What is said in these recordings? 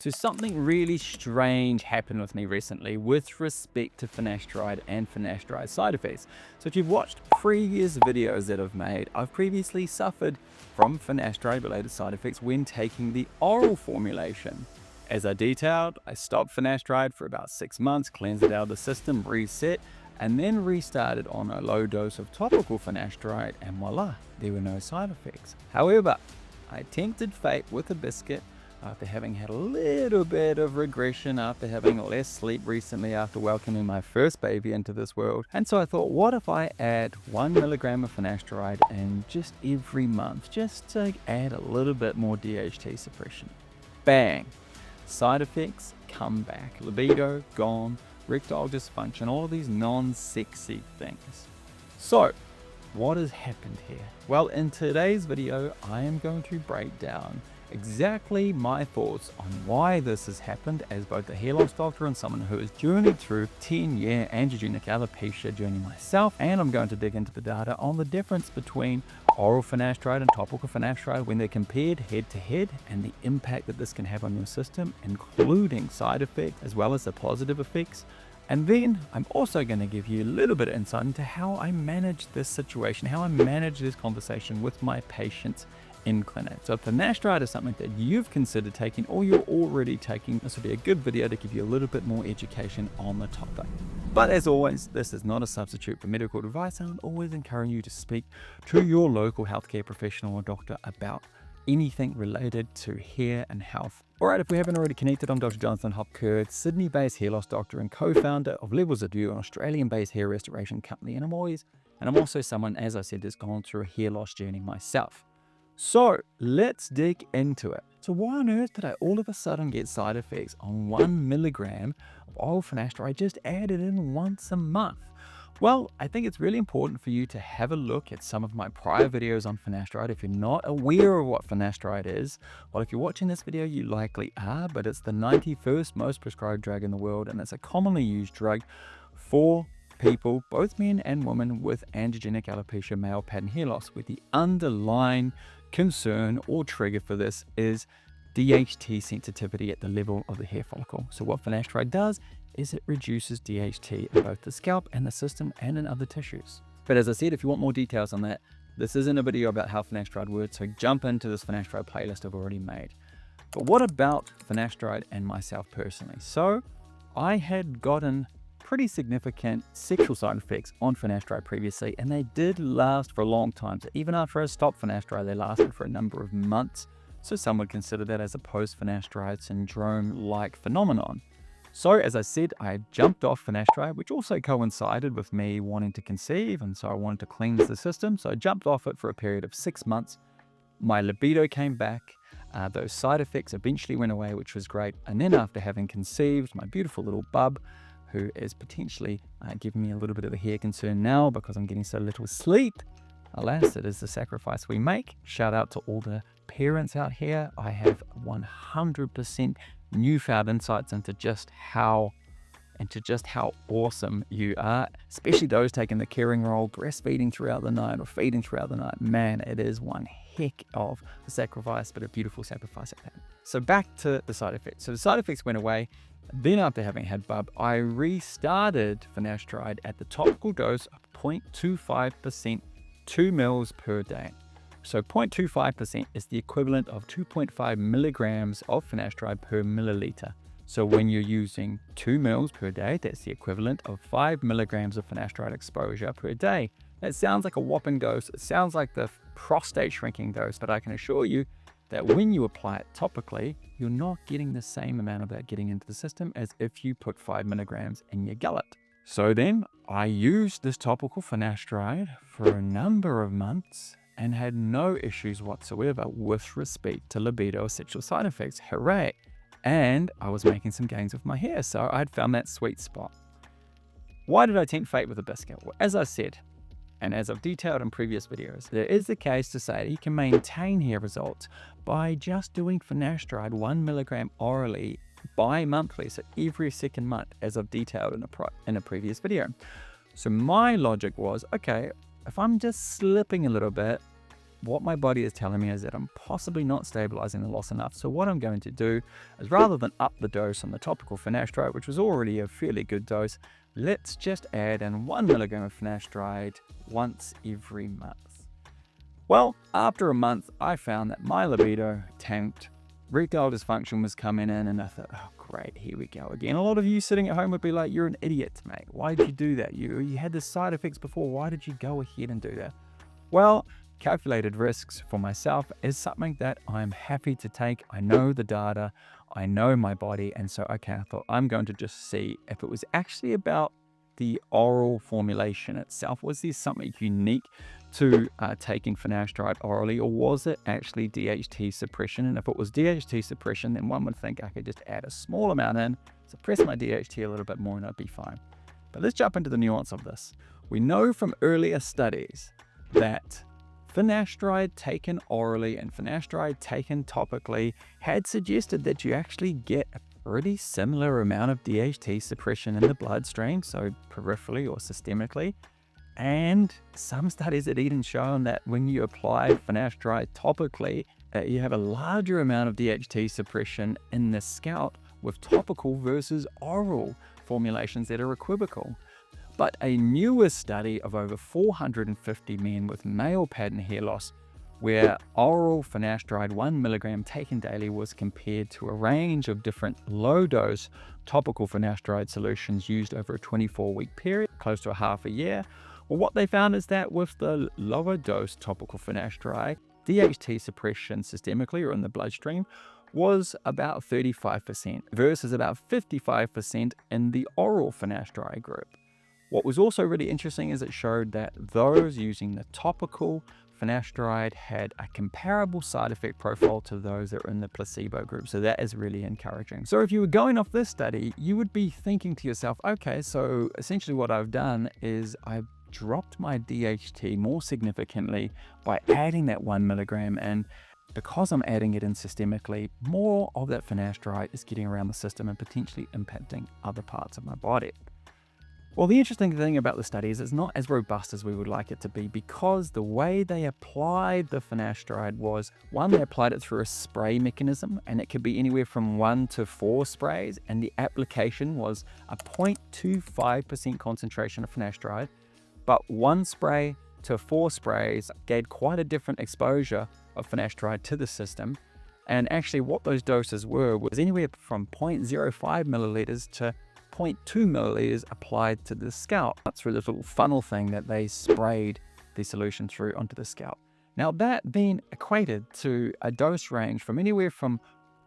So something really strange happened with me recently with respect to finasteride and finasteride side effects. So if you've watched previous videos that I've made, I've previously suffered from finasteride related side effects when taking the oral formulation. As I detailed, I stopped finasteride for about 6 months, cleansed it out of the system, reset, and then restarted on a low dose of topical finasteride, and voila, there were no side effects. However, I tempted fate with a biscuit after having had a little bit of regression after having less sleep recently after welcoming my first baby into this world. And so I thought, what if I add 1 milligram of finasteride in just every month, just to add a little bit more DHT suppression? Bang! Side effects come back. Libido gone, erectile dysfunction, all of these non-sexy things. So, what has happened here? Well, in today's video, I am going to break down exactly my thoughts on why this has happened as both a hair loss doctor and someone who has journeyed through 10-year androgenic alopecia journey myself, and I'm going to dig into the data on the difference between oral finasteride and topical finasteride when they're compared head to head and the impact that this can have on your system, including side effects as well as the positive effects. And then I'm also going to give you a little bit of insight into how I manage this situation, how I manage this conversation with my patients in clinic. So if finasteride is something that you've considered taking or you're already taking, this will be a good video to give you a little bit more education on the topic. But as always, this is not a substitute for medical advice, and I'd always encourage you to speak to your local healthcare professional or doctor about anything related to hair and health. Alright, if we haven't already connected, I'm Dr. Jonathan Hopkirk, Sydney-based hair loss doctor and co-founder of Levels of You, an Australian-based hair restoration company, and I'm also someone, as I said, that's gone through a hair loss journey myself. So let's dig into it. So why on earth did I all of a sudden get side effects on 1 milligram of oral finasteride just added in once a month? Well, I think it's really important for you to have a look at some of my prior videos on finasteride. If you're not aware of what finasteride is, well, if you're watching this video, you likely are, but it's the 91st most prescribed drug in the world, and it's a commonly used drug for people, both men and women, with androgenic alopecia male pattern hair loss, where the underlying concern or trigger for this is DHT sensitivity at the level of the hair follicle. So what finasteride does is it reduces DHT in both the scalp and the system and in other tissues. But as I said, if you want more details on that, this isn't a video about how finasteride works, so jump into this finasteride playlist I've already made. But what about finasteride and myself personally? So I had gotten pretty significant sexual side effects on finasteride previously, and they did last for a long time. So even after I stopped finasteride, they lasted for a number of months. So some would consider that as a post-finasteride syndrome-like phenomenon. So as I said, I jumped off finasteride, which also coincided with me wanting to conceive, and so I wanted to cleanse the system. So I jumped off it for a period of 6 months. My libido came back. Those side effects eventually went away, which was great. And then after having conceived my beautiful little bub, who is potentially giving me a little bit of a hair concern now because I'm getting so little sleep. Alas, it is the sacrifice we make. Shout out to all the parents out here. I have 100% newfound insights into just how awesome you are, especially those taking the caring role, breastfeeding throughout the night or feeding throughout the night. Man, it is one heck of a sacrifice, but a beautiful sacrifice at that. So back to the side effects. So the side effects went away. Then after having had bub, I restarted finasteride at the topical dose of 0.25%, 2 mils per day. So 0.25% is the equivalent of 2.5 milligrams of finasteride per milliliter. So when you're using 2 mils per day, that's the equivalent of 5 milligrams of finasteride exposure per day. That sounds like a whopping dose. It sounds like the prostate shrinking dose, but I can assure you that when you apply it topically, you're not getting the same amount of that getting into the system as if you put 5 milligrams in your gullet. So then I used this topical finasteride for a number of months and had no issues whatsoever with respect to libido or sexual side effects. Hooray! And I was making some gains with my hair, so I'd found that sweet spot. Why did I tempt fate with a biscuit? Well, as I said, and as I've detailed in previous videos, there is the case to say that you can maintain hair results by just doing finasteride 1 milligram orally bi-monthly, so every second month, as I've detailed in a previous video. So my logic was, okay, if I'm just slipping a little bit, what my body is telling me is that I'm possibly not stabilizing the loss enough. So what I'm going to do is, rather than up the dose on the topical finasteride, which was already a fairly good dose, let's just add in 1 milligram of finasteride once every month. Well, after a month, I found that my libido tanked, erectile dysfunction was coming in, and I thought, oh great, here we go again. A lot of you sitting at home would be like, you're an idiot, mate. Why did you do that? You had the side effects before. Why did you go ahead and do that? Well, calculated risks for myself is something that I'm happy to take. I know the data, I know my body, and so okay, I thought I'm going to just see if it was actually about the oral formulation itself. Was there something unique to taking finasteride orally, or was it actually DHT suppression? And if it was DHT suppression, then one would think I could just add a small amount in, suppress my DHT a little bit more, and I'd be fine. But let's jump into the nuance of this. We know from earlier studies that finasteride taken orally and finasteride taken topically had suggested that you actually get a pretty similar amount of DHT suppression in the bloodstream, so peripherally or systemically. And some studies had even shown that when you apply finasteride topically, you have a larger amount of DHT suppression in the scalp with topical versus oral formulations that are equivocal. But a newer study of over 450 men with male pattern hair loss, where oral finasteride 1 milligram taken daily was compared to a range of different low-dose topical finasteride solutions used over a 24-week period, close to a half a year. Well, what they found is that with the lower dose topical finasteride, DHT suppression systemically or in the bloodstream was about 35% versus about 55% in the oral finasteride group. What was also really interesting is it showed that those using the topical finasteride had a comparable side effect profile to those that were in the placebo group. So that is really encouraging. So if you were going off this study, you would be thinking to yourself, okay, so essentially what I've done is I've dropped my DHT more significantly by adding that 1 milligram, and because I'm adding it in systemically, more of that finasteride is getting around the system and potentially impacting other parts of my body. Well, the interesting thing about the study is it's not as robust as we would like it to be, because the way they applied the finasteride was, one, they applied it through a spray mechanism, and it could be anywhere from 1 to 4 sprays, and the application was a 0.25% concentration of finasteride, but 1 spray to 4 sprays gave quite a different exposure of finasteride to the system. And actually what those doses were was anywhere from 0.05 milliliters to 0.2 milliliters applied to the scalp through this little funnel thing that they sprayed the solution through onto the scalp. Now that then equated to a dose range from anywhere from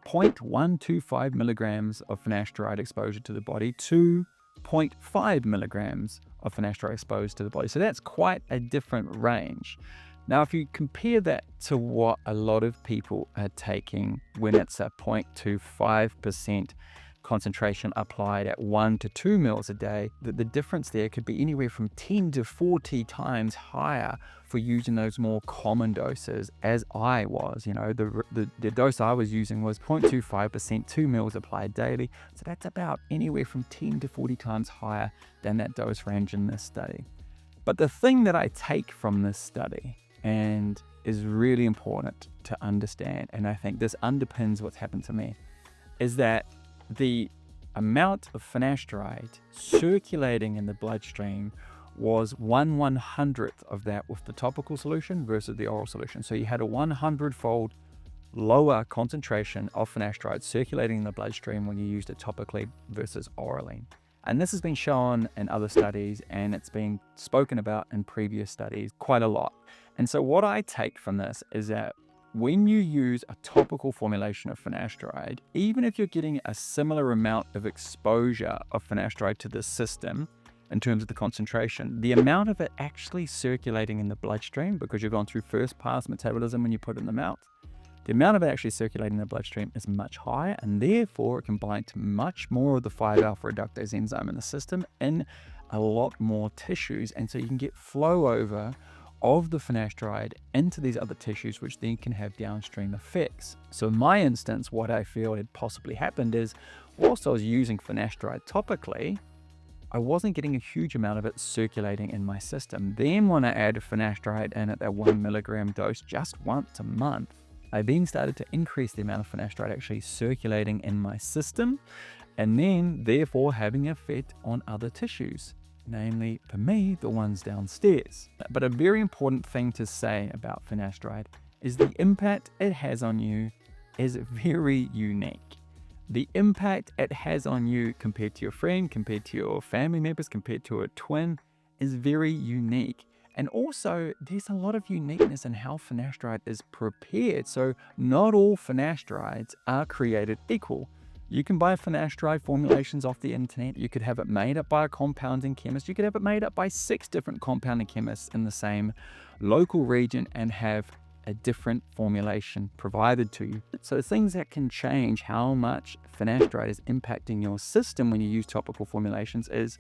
0.125 milligrams of finasteride exposure to the body to 0.5 milligrams of finasteride exposed to the body. So that's quite a different range. Now, if you compare that to what a lot of people are taking when it's a 0.25% concentration applied at 1 to 2 mils a day, that the difference there could be anywhere from 10 to 40 times higher for using those more common doses, as I was. You know, the dose I was using was 0.25%, 2 mils applied daily. So that's about anywhere from 10 to 40 times higher than that dose range in this study. But the thing that I take from this study, and is really important to understand, and I think this underpins what's happened to me, is that the amount of finasteride circulating in the bloodstream was 1/100th of that with the topical solution versus the oral solution. So you had a 100-fold lower concentration of finasteride circulating in the bloodstream when you used it topically versus orally. And this has been shown in other studies, and it's been spoken about in previous studies quite a lot. And so what I take from this is that when you use a topical formulation of finasteride, even if you're getting a similar amount of exposure of finasteride to the system in terms of the concentration, the amount of it actually circulating in the bloodstream, because you're going through first pass metabolism when you put it in the mouth, the amount of it actually circulating in the bloodstream is much higher, and therefore it can bind to much more of the 5-alpha reductase enzyme in the system in a lot more tissues. And so you can get flow over of the finasteride into these other tissues, which then can have downstream effects. So in my instance, what I feel had possibly happened is, whilst I was using finasteride topically, I wasn't getting a huge amount of it circulating in my system. Then when I added finasteride in at that 1 milligram dose just once a month, I then started to increase the amount of finasteride actually circulating in my system, and then therefore having an effect on other tissues, namely for me, the ones downstairs. But a very important thing to say about finasteride is the impact it has on you is very unique. The impact it has on you compared to your friend, compared to your family members, compared to a twin is very unique. And also, there's a lot of uniqueness in how finasteride is prepared. So not all finasterides are created equal. You can buy finasteride formulations off the internet. You could have it made up by a compounding chemist. You could have it made up by 6 different compounding chemists in the same local region and have a different formulation provided to you. So things that can change how much finasteride is impacting your system when you use topical formulations is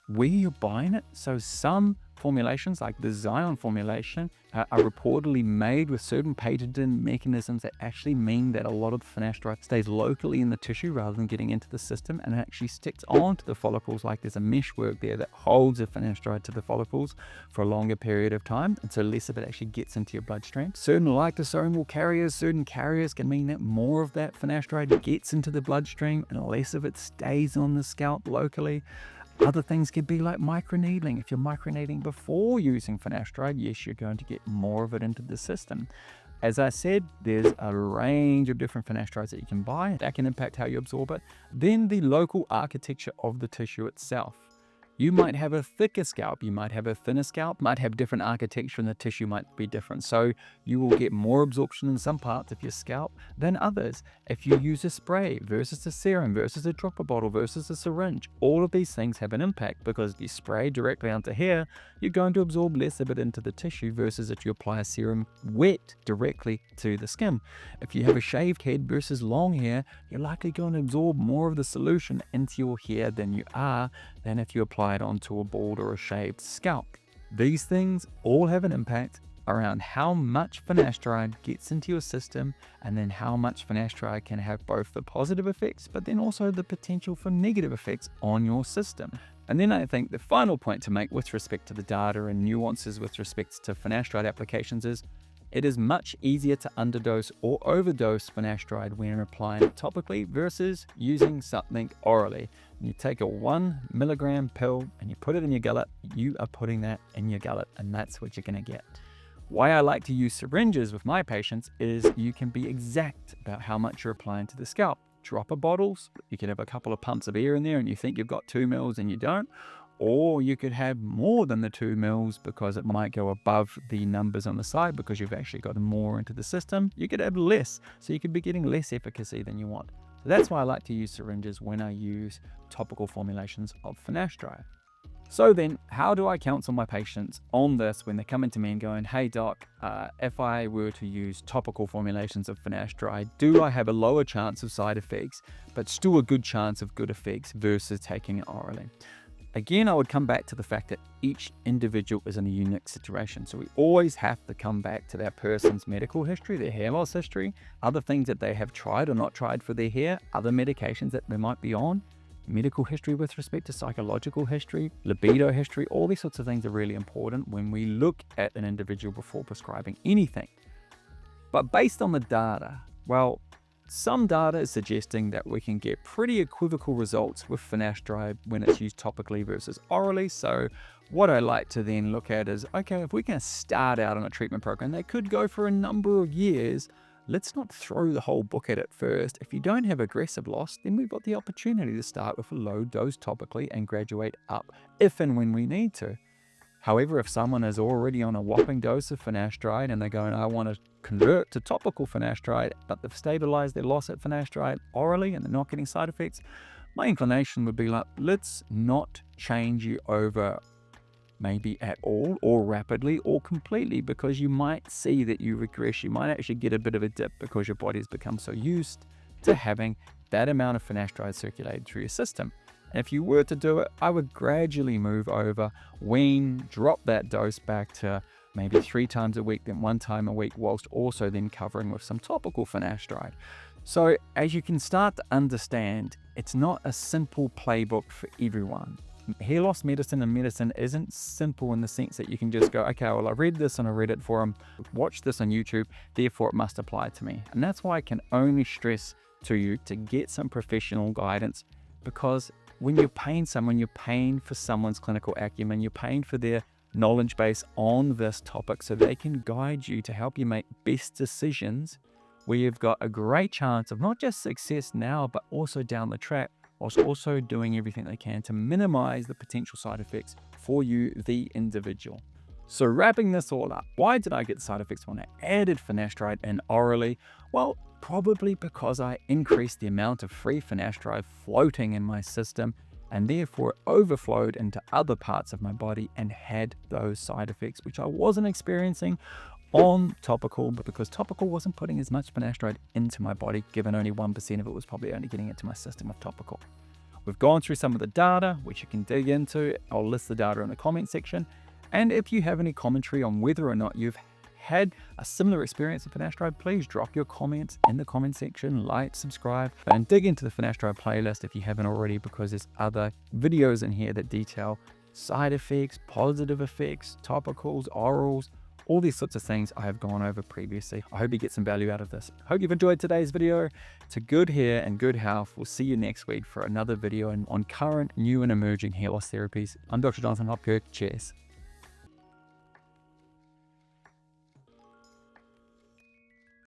where you're buying it. So some formulations, like the Zion formulation, are reportedly made with certain patented mechanisms that actually mean that a lot of the finasteride stays locally in the tissue rather than getting into the system, and it actually sticks onto the follicles. Like there's a meshwork there that holds the finasteride to the follicles for a longer period of time, and so less of it actually gets into your bloodstream. Certain lysosomal carriers, certain carriers can mean that more of that finasteride gets into the bloodstream and less of it stays on the scalp locally. Other things could be like microneedling. If you're microneedling before using finasteride, yes, you're going to get more of it into the system. As I said, there's a range of different finasterides that you can buy that can impact how you absorb it. Then the local architecture of the tissue itself. You might have a thicker scalp, you might have a thinner scalp, might have different architecture, and the tissue might be different. So you will get more absorption in some parts of your scalp than others. If you use a spray versus a serum versus a dropper bottle versus a syringe, all of these things have an impact, because if you spray directly onto hair, you're going to absorb less of it into the tissue versus if you apply a serum wet directly to the skin. If you have a shaved head versus long hair, you're likely going to absorb more of the solution into your hair than if you apply it onto a bald or a shaved scalp. These things all have an impact around how much finasteride gets into your system, and then how much finasteride can have both the positive effects but then also the potential for negative effects on your system. And then I think the final point to make with respect to the data and nuances with respect to finasteride applications is it is much easier to underdose or overdose finasteride when applying it topically versus using something orally. You take a 1 milligram pill and you put it in your gullet, you are putting that in your gullet, and that's what you're going to get. Why I like to use syringes with my patients is you can be exact about how much you're applying to the scalp. Dropper bottles, you can have a couple of pumps of air in there and you think you've got 2 mils and you don't. Or you could have more than the 2 mils because it might go above the numbers on the side because you've actually got more into the system. You could have less, so you could be getting less efficacy than you want. So that's why I like to use syringes when I use topical formulations of finasteride. So then, how do I counsel my patients on this when they come into me and going, hey doc, if I were to use topical formulations of finasteride, do I have a lower chance of side effects, but still a good chance of good effects versus taking it orally? Again, I would come back to the fact that each individual is in a unique situation. So we always have to come back to that person's medical history, their hair loss history, other things that they have tried or not tried for their hair, other medications that they might be on, medical history with respect to psychological history, libido history. All these sorts of things are really important when we look at an individual before prescribing anything. But based on the data, well, some data is suggesting that we can get pretty equivocal results with finasteride when it's used topically versus orally. So what I like to then look at is, okay, if we can start out on a treatment program that could go for a number of years, let's not throw the whole book at it first. If you don't have aggressive loss, then we've got the opportunity to start with a low dose topically and graduate up if and when we need to. However, if someone is already on a whopping dose of finasteride and they're going, I want to convert to topical finasteride, but they've stabilized their loss at finasteride orally and they're not getting side effects, my inclination would be like, let's not change you over maybe at all or rapidly or completely, because you might see that you regress. You might actually get a bit of a dip because your body's become so used to having that amount of finasteride circulated through your system. And if you were to do it, I would gradually move over, wean, drop that dose back to maybe 3 times a week, then 1 time a week, whilst also then covering with some topical finasteride. So as you can start to understand, it's not a simple playbook for everyone. hair loss medicine and medicine isn't simple in the sense that you can just go, okay, well, I read this on a Reddit forum, watch this on YouTube, therefore it must apply to me. And that's why I can only stress to you to get some professional guidance, because when you're paying someone, you're paying for someone's clinical acumen, you're paying for their knowledge base on this topic so they can guide you to help you make best decisions where you've got a great chance of not just success now, but also down the track, whilst also doing everything they can to minimize the potential side effects for you, the individual. So wrapping this all up, why did I get the side effects when I added finasteride in orally? Well, probably because I increased the amount of free finasteride floating in my system, and therefore overflowed into other parts of my body and had those side effects, which I wasn't experiencing on topical, but because topical wasn't putting as much finasteride into my body, given only 1% of it was probably only getting into my system of topical. We've gone through some of the data, which you can dig into. I'll list the data in the comment section. And if you have any commentary on whether or not you've had a similar experience with finasteride, please drop your comments in the comment section, like, subscribe, and dig into the finasteride playlist if you haven't already, because there's other videos in here that detail side effects, positive effects, topicals, orals, all these sorts of things I have gone over previously. I hope you get some value out of this. Hope you've enjoyed today's video. To good hair and good health. We'll see you next week for another video on current, new and emerging hair loss therapies. I'm Dr. Jonathan Hopkirk. Cheers.